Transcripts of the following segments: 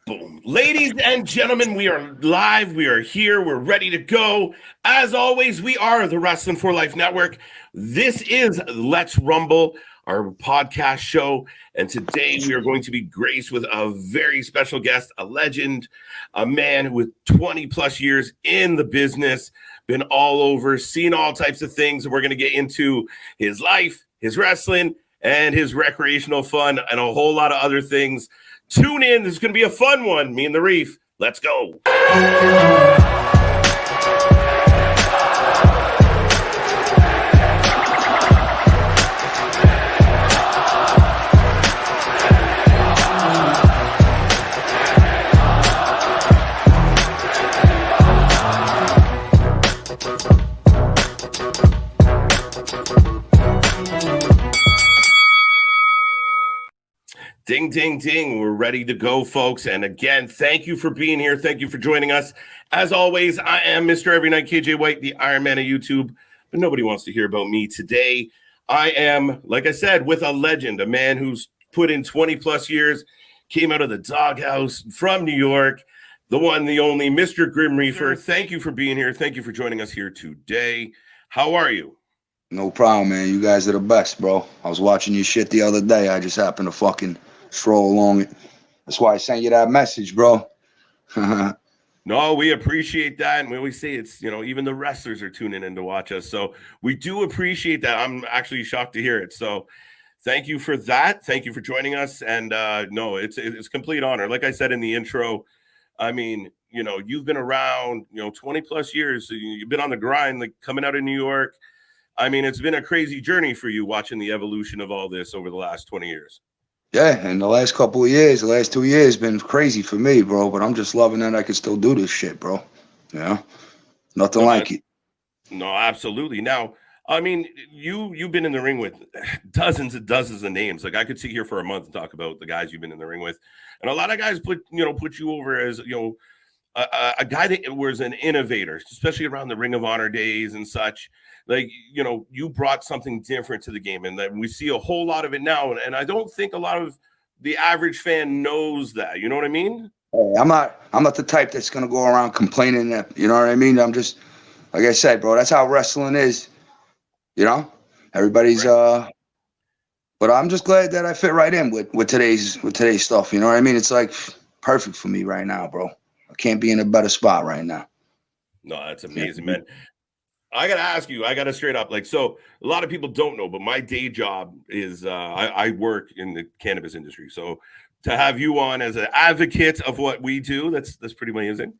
Boom. Ladies and gentlemen, we are live. We are here. We're ready to go. As always, we are the Wrasslin for Life Network. This is Let's Rumble, our podcast show. And today we are going to be graced with a very special guest, a legend, a man with 20 plus years in the business, been all over, seen all types of things. And we're going to get into his life, his wrestling, and his recreational fun, and a whole lot of other things. Tune in. This is going to be a fun one. Me and the Reef. Let's go. Ding, ding, ding. We're ready to go, folks. And again, thank you for being here. Thank you for joining us. As always, I am Mr. Every Night KJ White, the Iron Man of YouTube, but nobody wants to hear about me today. I am, like I said, with a legend, a man who's put in 20 plus years, came out of the doghouse from New York, the one, the only, Mr. GRIM REEFER. Thank you for being here. Thank you for joining us here today. How are you? No problem, man. You guys are the best, bro. I was watching your shit the other day. I just happened to fucking stroll along it. That's why I sent you that message, bro. No, we appreciate that. And we always say it's, even the wrestlers are tuning in to watch us. So we do appreciate that. I'm actually shocked to hear it. So thank you for that. Thank you for joining us. And no, it's a complete honor. Like I said in the intro, I mean, you've been around, 20 plus years. So you've been on the grind, like coming out of New York. I mean, it's been a crazy journey for you watching the evolution of all this over the last 20 years. Yeah, and the last couple of years, the last 2 years, been crazy for me, bro. But I'm just loving that I can still do this shit, bro. Nothing like it. No, absolutely. Now, I mean, you've been in the ring with dozens and dozens of names. Like I could sit here for a month and talk about the guys you've been in the ring with, and a lot of guys put you over as a guy that was an innovator, especially around the Ring of Honor days and such. Like, you brought something different to the game, and that we see a whole lot of it now. And I don't think a lot of the average fan knows that. You know what I mean? Hey, I'm not the type that's gonna go around complaining that. You know what I mean? I'm just, like I said, bro. That's how wrestling is. Everybody's right. But I'm just glad that I fit right in with today's stuff. You know what I mean? It's like perfect for me right now, bro. I can't be in a better spot right now. No, that's amazing, man. I got to ask you, I got to straight up, so a lot of people don't know, but my day job is I work in the cannabis industry. So to have you on as an advocate of what we do, that's pretty amazing.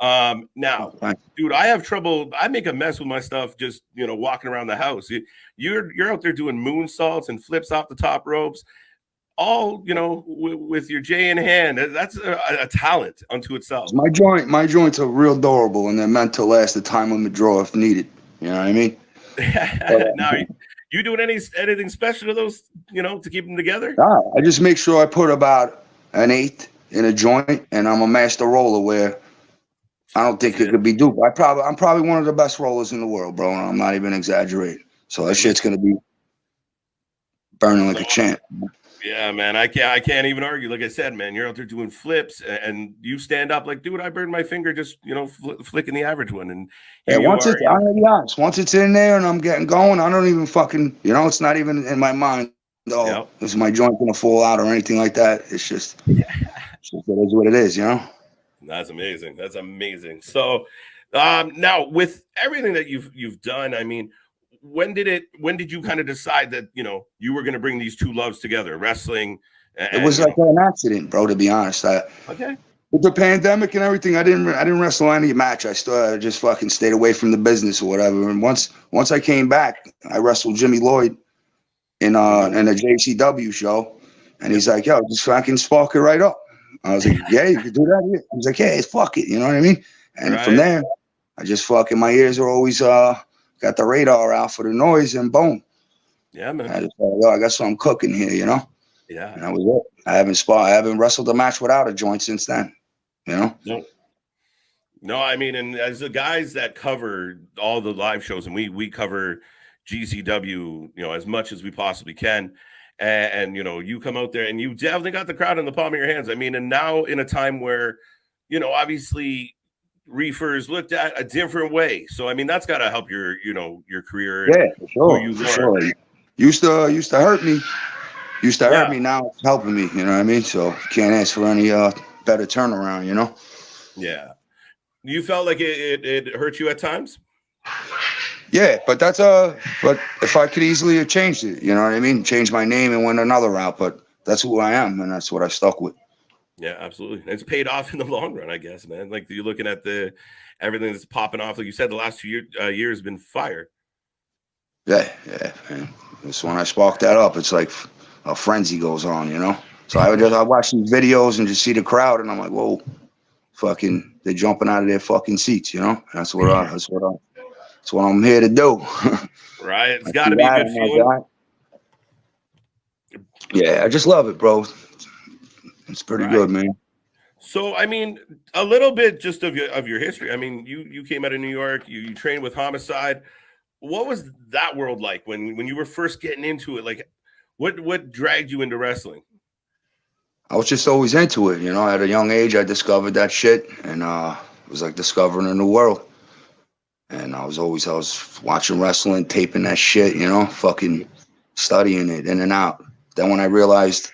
Now, dude, I have trouble. I make a mess with my stuff just, walking around the house. You're out there doing moonsaults and flips off the top ropes, all, with your J in hand. That's a talent unto itself. My joints are real durable, and they're meant to last the time limit draw if needed. You know what I mean? Now, you doing anything special to those, to keep them together? Nah, I just make sure I put about an 1/8 in a joint, and I'm a master roller where I don't think it could be duped. I'm probably one of the best rollers in the world, bro, and I'm not even exaggerating. So that shit's gonna be burning like a champ. Yeah, man, I can't even argue. Like I said, man, you're out there doing flips, and you stand up like, dude, I burned my finger just, flicking the average one. And I'm gonna be honest. Once it's in there and I'm getting going, I don't even fucking, it's not even in my mind. Oh, is my joint gonna fall out or anything like that? It's just, it is what it is, That's amazing. That's amazing. So, now with everything that you've done, I mean, when did you kind of decide that you were going to bring these two loves together, wrestling? It was like an accident, bro. To be honest, okay. With the pandemic and everything, I didn't wrestle any match. I just fucking stayed away from the business or whatever. And once I came back, I wrestled Jimmy Lloyd in a JCW show, and he's like, "Yo, just fucking spark it right up." I was like, "Yeah, you can do that." He was like, "Yeah, fuck it," you know what I mean? And from there, I just fucking, my ears are always got the radar out for the noise, and boom. Yeah, man. I just thought, I got something cooking here, Yeah. And that was it. I haven't wrestled a match without a joint since then, No, I mean, and as the guys that cover all the live shows, and we cover GCW, as much as we possibly can. and you know, you come out there and you definitely got the crowd in the palm of your hands. I mean, and now in a time where, you know, obviously reefers looked at a different way. So I mean, that's got to help your, you know, your career. Yeah, for sure. You For sure. Used to hurt me. Used to hurt me. Now it's helping me. You know what I mean? So can't ask for any better turnaround. You know? Yeah. You felt like it hurt you at times? Yeah, but that's but if I could easily have changed it, you know what I mean? Change my name and went another route, but that's who I am and that's what I stuck with. Yeah, absolutely. It's paid off in the long run, I guess, man. Like you're looking at everything that's popping off. Like you said, the last 2 years been fire. Yeah, man. It's when I spark that up, it's like a frenzy goes on, you know? So I watch these videos and just see the crowd and I'm like, whoa, fucking, they're jumping out of their fucking seats, you know? That's what I'm here to do. Right. It's got to be a good feeling. Yeah, I just love it, bro. It's pretty good, man. So, I mean, a little bit just of your history. I mean, you came out of New York. You trained with Homicide. What was that world like when you were first getting into it? Like, what dragged you into wrestling? I was just always into it, you know. At a young age, I discovered that shit, and it was like discovering a new world. And I was watching wrestling, taping that shit, you know, fucking studying it in and out. Then when I realized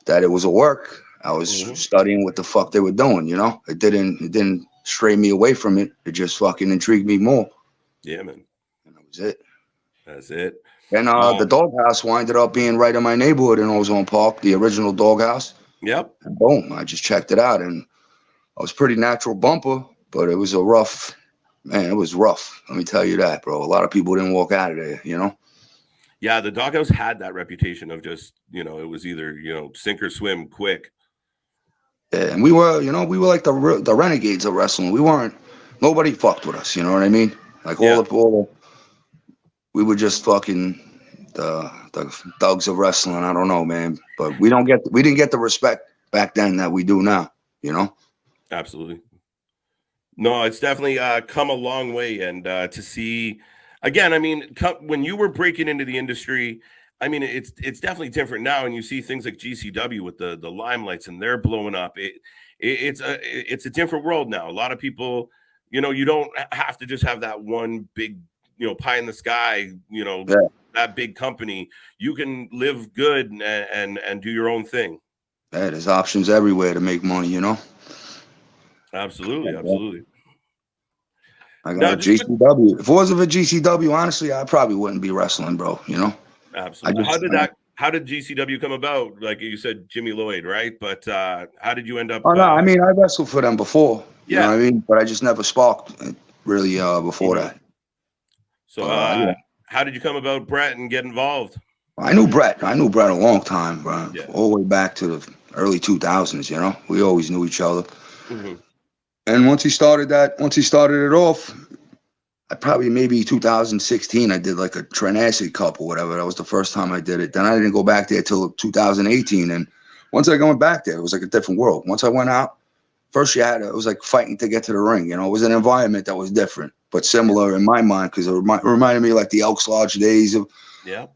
that it was a work, I was studying what the fuck they were doing, you know. It didn't stray me away from it. It just fucking intrigued me more. Yeah, man. And that was it. That's it. And the doghouse winded up being right in my neighborhood in Ozone Park, the original doghouse. Yep. And boom, I just checked it out, and I was pretty natural bumper, but it was it was rough. Let me tell you that, bro. A lot of people didn't walk out of there, you know? Yeah, the doghouse had that reputation of just, you know, it was either, you know, sink or swim quick. Yeah, and we were like the renegades of wrestling. Nobody fucked with us, you know what I mean? Like we were just fucking the thugs of wrestling. I don't know, man. But we didn't get the respect back then that we do now, you know? Absolutely. No, it's definitely come a long way. And to see, again, I mean, when you were breaking into the industry, I mean, it's definitely different now. And you see things like GCW with the limelights and they're blowing up. It's a different world now. A lot of people, you know, you don't have to just have that one big, you know, pie in the sky, you know, that big company. You can live good and do your own thing. Yeah, there's options everywhere to make money, you know? Absolutely. Absolutely. I got a GCW. If it wasn't for GCW, honestly, I probably wouldn't be wrestling, bro, you know? Absolutely. How did GCW come about? Like you said, Jimmy Lloyd, right? But how did you end up? Oh, no, I mean, I wrestled for them before. You know what I mean? But I just never sparked really before that. So how did you come about Brett and get involved? I knew Brett a long time, bro. Yeah. All the way back to the early 2000s, you know? We always knew each other. Mm-hmm. And once he started it off, I probably maybe 2016, I did like a Triassic Cup or whatever. That was the first time I did it. Then I didn't go back there till 2018. And once I went back there, it was like a different world. Once I went out, first it was like fighting to get to the ring. You know, it was an environment that was different, but similar in my mind because it reminded me like the Elks Lodge days of the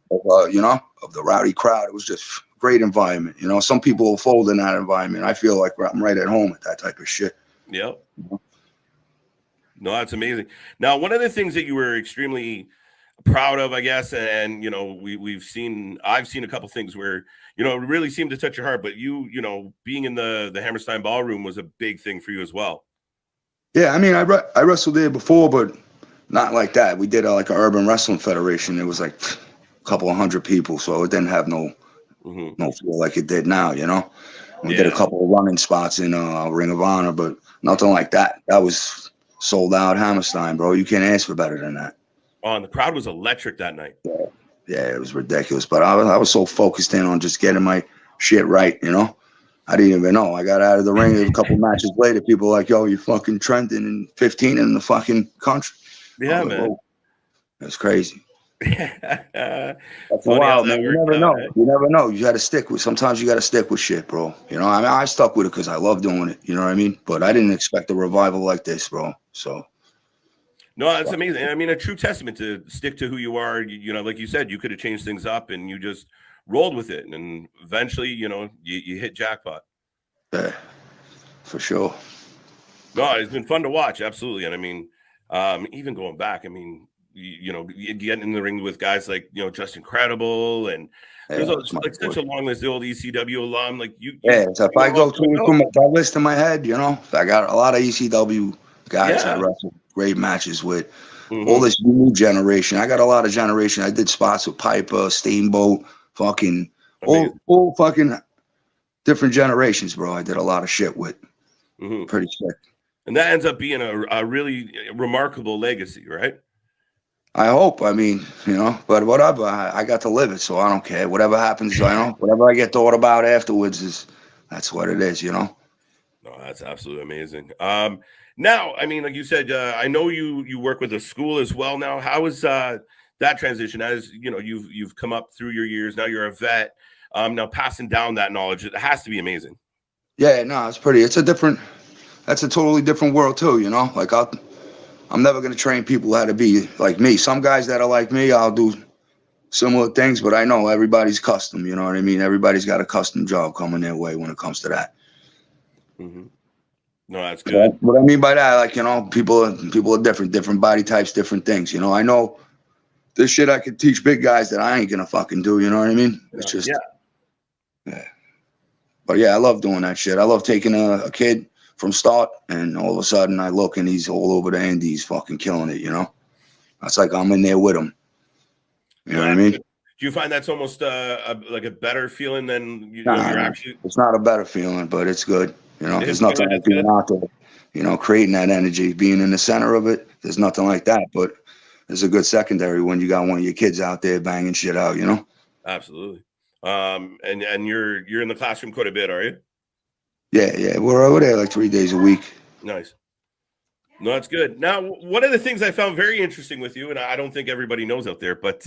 rowdy crowd. It was just great environment. You know, some people will fold in that environment. I feel like I'm right at home with that type of shit. Yep. No, that's amazing. Now, one of the things that you were extremely proud of, I guess, and you know, I've seen a couple things where, you know, it really seemed to touch your heart, but you know, being in the Hammerstein Ballroom was a big thing for you as well. Yeah, I mean, I wrestled there before, but not like that. We did like an urban wrestling federation. It was like a couple of hundred people, so it didn't have no feel like it did now, you know. We did a couple of running spots in Ring of Honor, but nothing like that. That was sold out Hammerstein, bro. You can't ask for better than that. Oh, and the crowd was electric that night. Yeah, it was ridiculous. But I was so focused in on just getting my shit right, you know. I didn't even know. I got out of the ring a couple matches later. People were like, yo, you're fucking trending in 15 in the fucking country. Yeah, man. Like, that's crazy. That's wild, man. You never know. You never know. You got to stick with. Sometimes you got to stick with shit, bro. You know, I mean, I stuck with it because I love doing it. You know what I mean? But I didn't expect a revival like this, bro. So No, that's amazing. I mean, a true testament to stick to who you are. You know, like you said, you could have changed things up and you just rolled with it. And eventually, you know, you hit jackpot. Yeah, for sure. No, it's been fun to watch. Absolutely. And I mean, even going back, I mean, you know, you get in the ring with guys like, you know, just incredible. And there's like such a long list, the old ECW alum. Like yeah, so if I go through that list in my head, you know, I got a lot of ECW guys I wrestled great matches with. All this new generation. I got a lot of generation. I did spots with Piper, Steamboat, fucking all fucking different generations, bro. I did a lot of shit with. Pretty sick. And that ends up being a really remarkable legacy, right? I hope. I mean, you know, but whatever. I got to live it, so I don't care. Whatever happens, I know. Whatever I get thought about afterwards that's what it is, you know. No, that's absolutely amazing. Now, I mean, like you said, I know you work with a school as well now. How is that transition? As you know, you've come up through your years. Now you're a vet. Now passing down that knowledge, it has to be amazing. Yeah, no, it's pretty. That's a totally different world too, you know. Like I'm never gonna train people how to be like me. Some guys that are like me, I'll do similar things, but I know everybody's custom. You know what I mean? Everybody's got a custom job coming their way when it comes to that. No, that's good. So what I mean by that, like, you know, people are different body types, different things. You know, I know this shit I could teach big guys that I ain't gonna fucking do. You know what I mean? It's just yeah. But yeah, I love doing that shit. I love taking a kid from start, and all of a sudden I look and he's all over the Indies, fucking killing it. You know, that's like I'm in there with him. You know what I mean? Do you find that's almost like a better feeling than you're actually? It's not a better feeling, but it's good. You know, there's nothing like being out there, you know, creating that energy, being in the center of it. There's nothing like that, but there's a good secondary when you got one of your kids out there banging shit out, you know? Absolutely. And you're in the classroom quite a bit, are you? Yeah. We're over there like 3 days a week. Nice. No, that's good. Now, one of the things I found very interesting with you, and I don't think everybody knows out there, but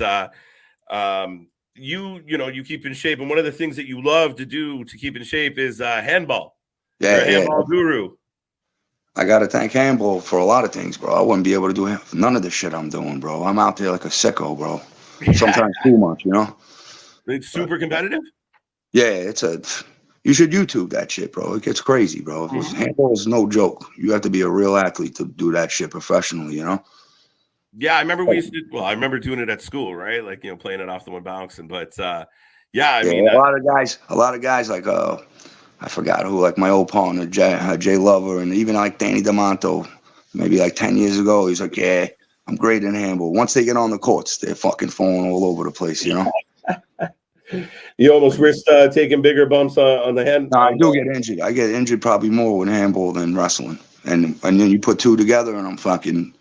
you keep in shape, and one of the things that you love to do to keep in shape is handball. Yeah, handball guru. I got to thank handball for a lot of things, bro. I wouldn't be able to do none of the shit I'm doing, bro. I'm out there like a sicko, bro. Sometimes too much, you know? It's super competitive? Yeah, you should YouTube that shit, bro. It gets crazy, bro. Handball is no joke. You have to be a real athlete to do that shit professionally, you know? Yeah, I remember I remember doing it at school, right? Like, you know, playing it off the one bouncing. But I mean, a lot of guys like I forgot who, like my old partner, Jay Lover, and even like Danny DeMonto, maybe like 10 years ago, he's like, yeah, I'm great in handball. Once they get on the courts, they're fucking falling all over the place, you know? You almost risk taking bigger bumps on the hand. No, I do get injured. I get injured probably more with handball than wrestling. And then you put two together and I'm fucking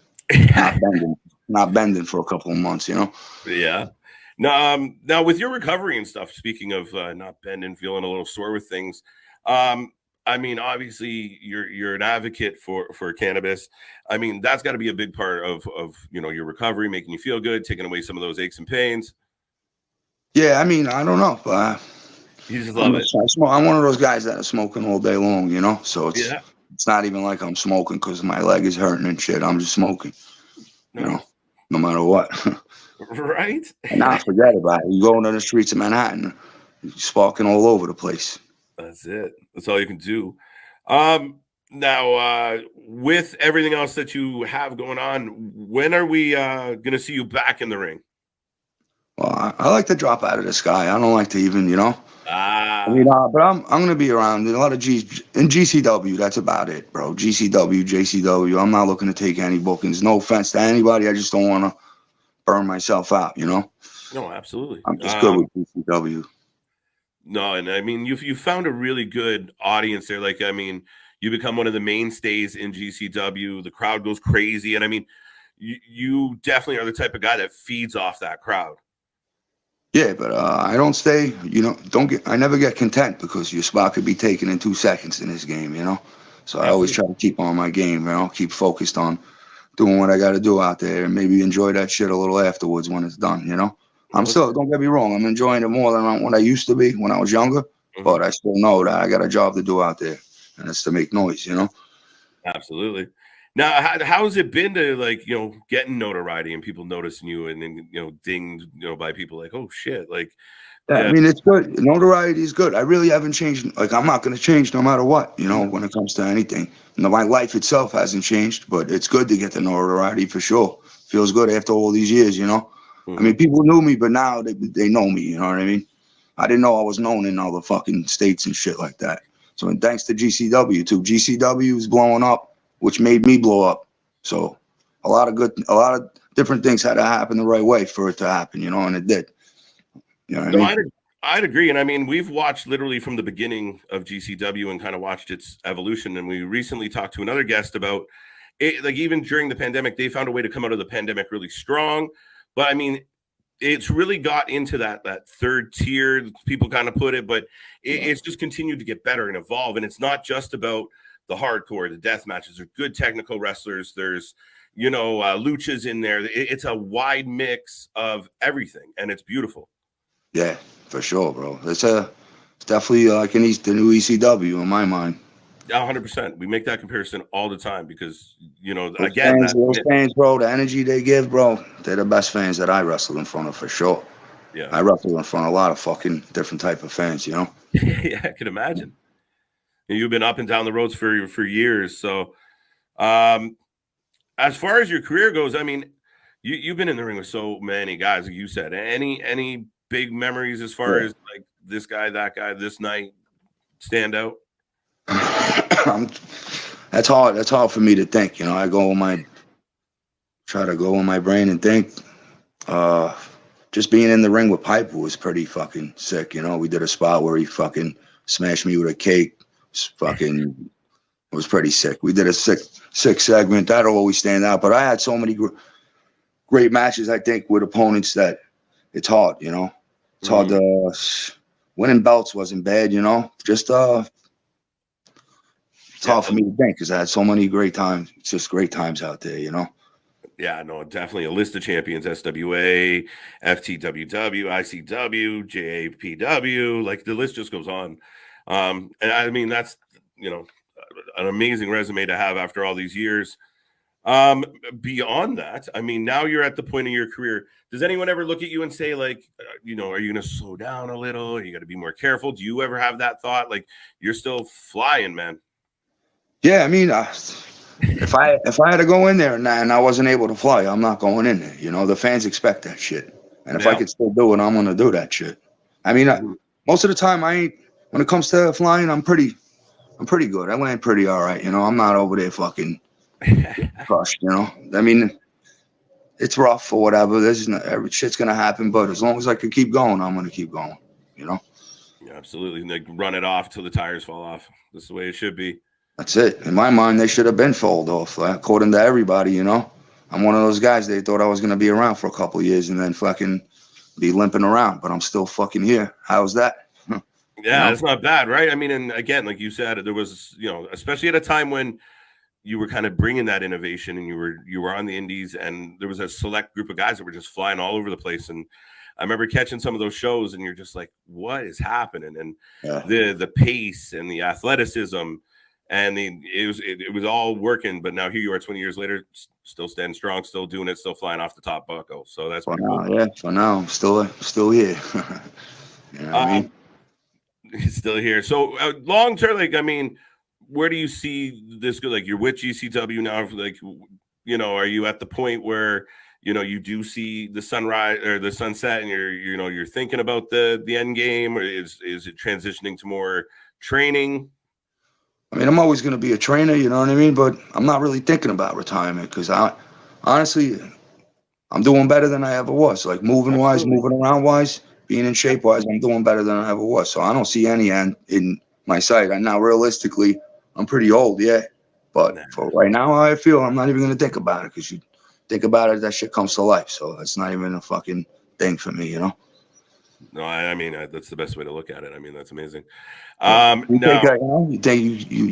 not bending for a couple of months, you know? Yeah. Now with your recovery and stuff, speaking of not bending, feeling a little sore with things, I mean, obviously you're an advocate for cannabis. I mean, that's got to be a big part of you know, your recovery, making you feel good, taking away some of those aches and pains. Yeah, I mean, I don't know. You just love it. I'm one of those guys that are smoking all day long, you know? So it's not even like I'm smoking because my leg is hurting and shit. I'm just smoking, you know, no matter what. Right? And now forget about it. You go into the streets of Manhattan, you're sparking all over the place. That's it. That's all you can do. Now, with everything else that you have going on, when are we going to see you back in the ring? Well, I like to drop out of the sky. I don't like to even, you know. I mean, but I'm going to be around in a lot of in GCW. That's about it, bro. GCW, JCW. I'm not looking to take any bookings. No offense to anybody. I just don't want to burn myself out, you know. No, absolutely. I'm just good with GCW. No, and I mean, you found a really good audience there. Like, I mean, you become one of the mainstays in GCW. The crowd goes crazy, and I mean, you definitely are the type of guy that feeds off that crowd. Yeah, but I don't stay, you know, I never get content because your spot could be taken in 2 seconds in this game, you know? So I always try to keep on my game, you know, keep focused on doing what I got to do out there and maybe enjoy that shit a little afterwards when it's done, you know? I'm still, don't get me wrong, I'm enjoying it more than what I used to be when I was younger, but I still know that I got a job to do out there and it's to make noise, you know? Absolutely. Now, how's it been to like, getting notoriety and people noticing you and then, dinged, by people like, oh shit, like, Yeah, I yeah, mean, it's good. Notoriety is good. I really haven't changed. Like, I'm not going to change no matter what, when it comes to anything. My life itself hasn't changed, but it's good to get the notoriety for sure. Feels good after all these years, I mean, people knew me, but now they know me, you know what I mean? I didn't know I was known in all the fucking states and shit like that. So, and thanks to GCW, too. GCW is blowing up, which made me blow up. So, a lot of different things had to happen the right way for it to happen, and it did. You know what I No, mean? I'd agree. And I mean, we've watched literally from the beginning of GCW and kind of watched its evolution. And we recently talked to another guest about it, like even during the pandemic, they found a way to come out of the pandemic really strong. But I mean, it's really got into that third tier, people kind of put it, but it's just continued to get better and evolve. And it's not just about the hardcore, the death matches. There's good technical wrestlers. There's, luchas in there. It's a wide mix of everything, and it's beautiful. Yeah, for sure, bro. It's definitely like the new ECW in my mind. 100%. We make that comparison all the time because, Those fans, bro, the energy they give, bro, they're the best fans that I wrestle in front of for sure. Yeah, I wrestle in front of a lot of fucking different type of fans, Yeah, I can imagine. And you've been up and down the roads for years. So, as far as your career goes, I mean, you've been in the ring with so many guys, like you said. Any big memories as far as like this guy, that guy, this night stand out? That's hard. That's hard for me to think. I try to go in my brain and think. Just being in the ring with Piper was pretty fucking sick. We did a spot where he fucking smashed me with a cake. It was pretty sick. We did a sick segment. That'll always stand out. But I had so many great matches, I think, with opponents that it's hard, It's hard to winning belts wasn't bad, Just it's hard for me to think because I had so many great times. It's just great times out there, Yeah, no, definitely a list of champions: SWA, FTWW, ICW, JAPW. Like the list just goes on. And I mean, that's an amazing resume to have after all these years. Beyond that, I mean, now you're at the point of your career. Does anyone ever look at you and say, like, are you going to slow down a little? Are you got to be more careful? Do you ever have that thought? Like, you're still flying, man. Yeah, I mean, if I had to go in there and I wasn't able to fly, I'm not going in there. The fans expect that shit, and if I could still do it, I'm gonna do that shit. I mean, most of the time, I ain't. When it comes to flying, I'm pretty good. I land pretty all right. I'm not over there fucking crushed. I mean, it's rough or whatever. Every shit's gonna happen, but as long as I can keep going, I'm gonna keep going. Yeah, absolutely. Like run it off till the tires fall off. That's the way it should be. That's it. In my mind, they should have been folded off, according to everybody, I'm one of those guys, they thought I was going to be around for a couple of years and then fucking be limping around, but I'm still fucking here. How's that? Yeah, it's not bad, right? I mean, and again, like you said, there was, especially at a time when you were kind of bringing that innovation and you were on the indies and there was a select group of guys that were just flying all over the place. And I remember catching some of those shows and you're just like, what is happening? And the pace and the athleticism and it was all working, but now here you are 20 years later, still standing strong, still doing it, still flying off the top buckle. So that's pretty cool. Yeah, for now, I'm still here. You know what I mean? He's still here. So long term, like, I mean, where do you see this go? Like, you're with GCW now, like, are you at the point where you do see the sunrise or the sunset and you're thinking about the end game, or is it transitioning to more training? I mean, I'm always going to be a trainer, you know what I mean? But I'm not really thinking about retirement because honestly, I'm doing better than I ever was. Like moving around wise, being in shape wise, I'm doing better than I ever was. So I don't see any end in my sight. And now realistically, I'm pretty old, yeah. But for right now, I feel I'm not even going to think about it because you think about it, that shit comes to life. So it's not even a fucking thing for me, No, I mean, that's the best way to look at it. I mean, that's amazing. You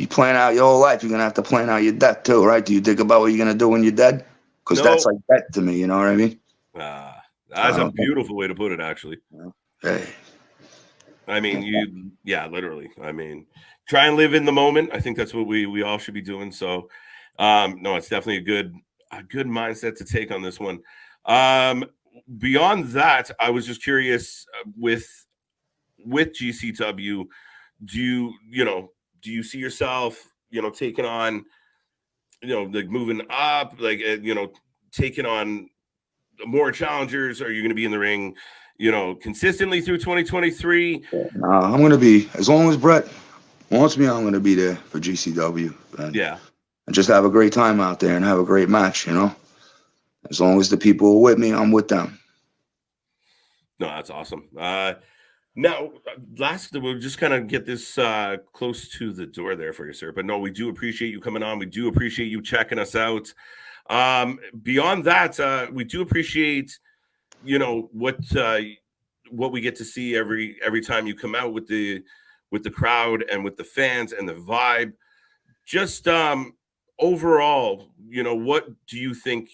plan out your whole life. You're gonna have to plan out your death too, right? Do you think about what you're gonna do when you're dead? Because that's like death to me. You know what I mean? That's a beautiful way to put it, actually. Hey. I mean, literally. I mean, try and live in the moment. I think that's what we all should be doing. So, No, it's definitely a good mindset to take on this one. Beyond that, I was just curious with GCW, do you see yourself, taking on, like moving up, like, taking on more challengers? Are you going to be in the ring, consistently through 2023? I'm going to be, as long as Brett wants me, I'm going to be there for GCW. Yeah. And just have a great time out there and have a great match, As long as the people are with me, I'm with them. No, that's awesome. Now, lastly, we'll just kind of get this close to the door there for you, sir. But no, we do appreciate you coming on. We do appreciate you checking us out. Beyond that, we do appreciate, what we get to see every time you come out with the crowd and with the fans and the vibe. Just overall, what do you think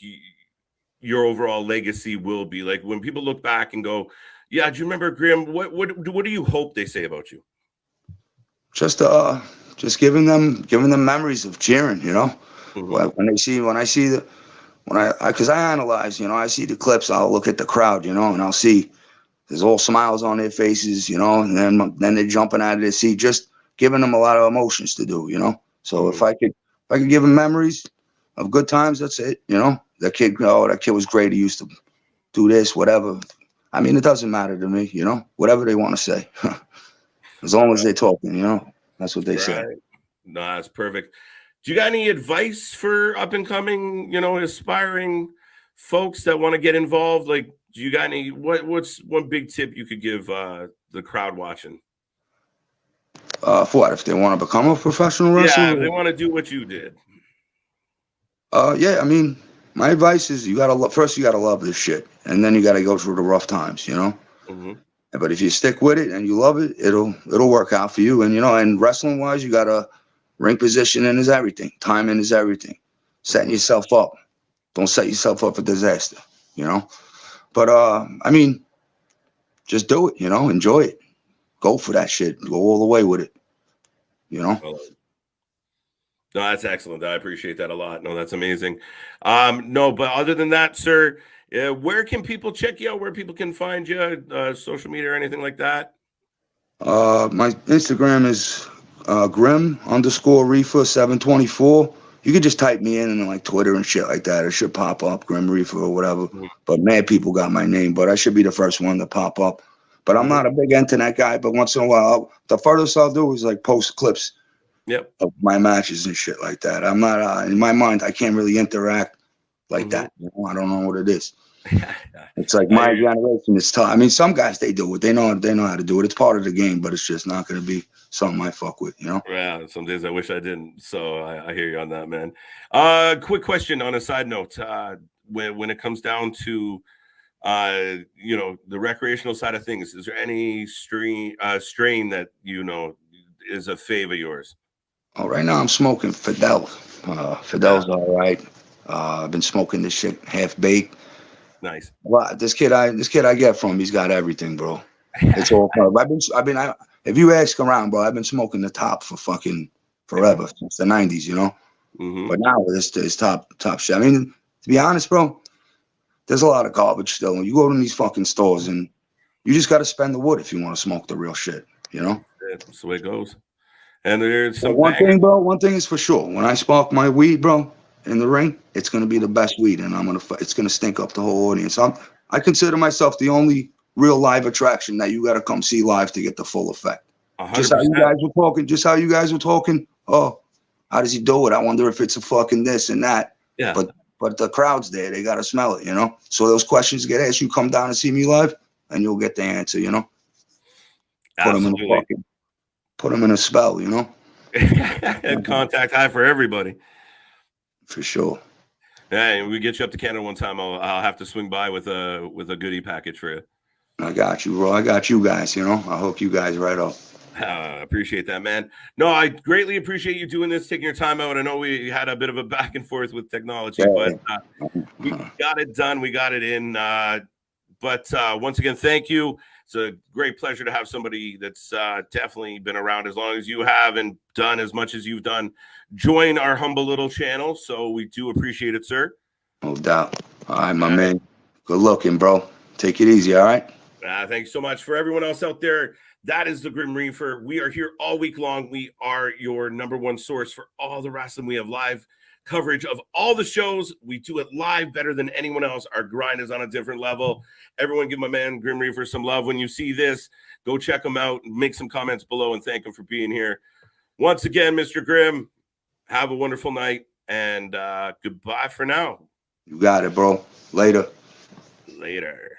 your overall legacy will be? Like, when people look back and go, yeah, do you remember Grim? What do you hope they say about you? Just giving them memories of cheering, Mm-hmm. Because I analyze, I see the clips, I'll look at the crowd, and I'll see there's all smiles on their faces, and then they're jumping out of their seat, just giving them a lot of emotions to do, So Mm-hmm. if I could give them memories of good times, that's it, That kid was great. He used to do this, whatever. I mean, it doesn't matter to me, whatever they want to say, as long as they're talking, that's what they say. No, that's perfect. Do you got any advice for up and coming, aspiring folks that want to get involved? Like, do you got any, what's one big tip you could give the crowd watching? For what, if they want to become a professional wrestler? Yeah, if they want to do what you did. Yeah, I mean, my advice is first you gotta love this shit, and then you gotta go through the rough times, Mm-hmm. But if you stick with it and you love it, it'll work out for you. And and wrestling wise, you gotta ring positioning is everything. Timing is everything. Setting yourself up. Don't set yourself up for disaster, But I mean, just do it, enjoy it. Go for that shit. Go all the way with it. No, that's excellent. I appreciate that a lot. No, that's amazing. No, but other than that, sir, where can people check you out? Where people can find you? Social media or anything like that? My Instagram is Grim_Reefer 724. You could just type me in and like Twitter and shit like that. It should pop up, Grim Reefer or whatever. Mm-hmm. But mad people got my name, but I should be the first one to pop up. But I'm not a big internet guy, but once in a while, the furthest I'll do is like post clips of my matches and shit like that. I'm not, in my mind, I can't really interact like that. I don't know what it is. It's like my generation is tough. I mean, some guys, they do it. They know how to do it. It's part of the game, but it's just not going to be something I fuck with, Yeah, some days I wish I didn't. So I hear you on that, man. Quick question on a side note. When it comes down to the recreational side of things, is there any strain that is a fave of yours? Oh, right now I'm smoking Fidel. Fidel's all right. I've been smoking this shit half baked. Nice. Well, this kid I get from, he's got everything, bro. It's all. If you ask around, bro, I've been smoking the top for fucking forever, since the 90s, But now it's top shit. I mean, to be honest, bro, there's a lot of garbage still. When you go to these fucking stores, and you just got to spend the wood if you want to smoke the real shit, That's the way it goes. And there's some one thing, bro. One thing is for sure. When I spark my weed, bro, in the ring, it's gonna be the best weed, and it's gonna stink up the whole audience. I consider myself the only real live attraction that you got to come see live to get the full effect. 100%. Just how you guys were talking. Oh, how does he do it? I wonder if it's a fucking this and that. Yeah. But the crowd's there. They got to smell it, So those questions get asked. You come down and see me live, and you'll get the answer, Absolutely. Put them in a spell, And contact high for everybody. For sure. Hey, we get you up to Canada one time. I'll have to swing by with a goodie package for you. I got you, bro. I got you guys. I'll hook you guys right up. Appreciate that, man. No, I greatly appreciate you doing this, taking your time out. I know we had a bit of a back and forth with technology, but we got it done. We got it in. But once again, thank you. It's a great pleasure to have somebody that's definitely been around as long as you have and done as much as you've done join our humble little channel. So we do appreciate it, sir. No doubt. All right, my man. Good looking, bro. Take it easy, all right? Thanks so much. For everyone else out there, that is the Grim Reefer. We are here all week long. We are your number one source for all the wrestling. We have live coverage of all the shows. We do it live better than anyone else. Our grind is on a different level. Everyone give my man Grim Reefer some love. When you see this, go check him out and make some comments below and thank him for being here. Once again, Mr. Grim, have a wonderful night and goodbye for now. You got it, bro. Later. Later.